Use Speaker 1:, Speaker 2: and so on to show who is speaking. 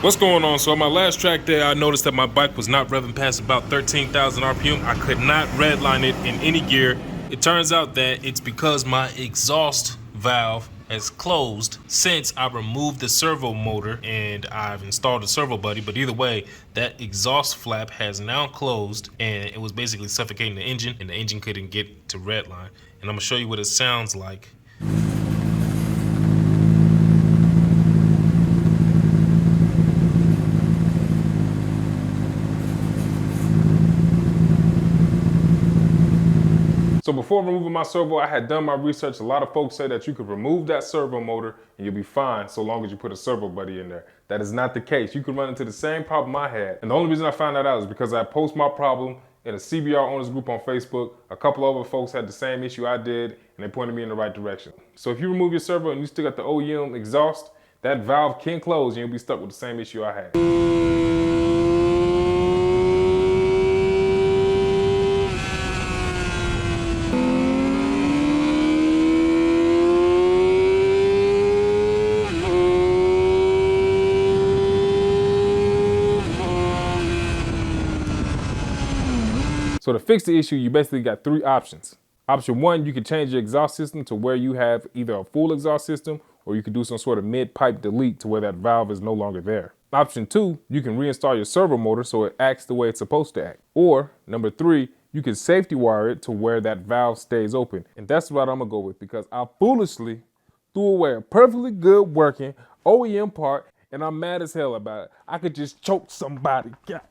Speaker 1: What's going on? So on my last track there, I noticed that my bike was not revving past about 13,000 RPM. I could not redline it in any gear. It turns out that it's because my exhaust valve has closed since I removed the servo motor and I've installed a servo buddy. But either way, that exhaust flap has now closed and it was basically suffocating the engine, and the engine couldn't get to redline. And I'm gonna show you what it sounds like. So before removing my servo, I had done my research. A lot of folks say that you could remove that servo motor and you'll be fine so long as you put a servo buddy in there. That is not the case. You could run into the same problem I had. And the only reason I found that out is because I post my problem in a CBR owners group on Facebook. A couple other folks had the same issue I did and they pointed me in the right direction. So if you remove your servo and you still got the OEM exhaust, that valve can close and you'll be stuck with the same issue I had. So to fix the issue, you basically got three options. Option one, you can change your exhaust system to where you have either a full exhaust system or you can do some sort of mid-pipe delete to where that valve is no longer there. Option two, you can reinstall your servo motor so it acts the way it's supposed to act. Or number three, you can safety wire it to where that valve stays open. And that's what I'm gonna go with because I foolishly threw away a perfectly good working OEM part and I'm mad as hell about it. I could just choke somebody. God.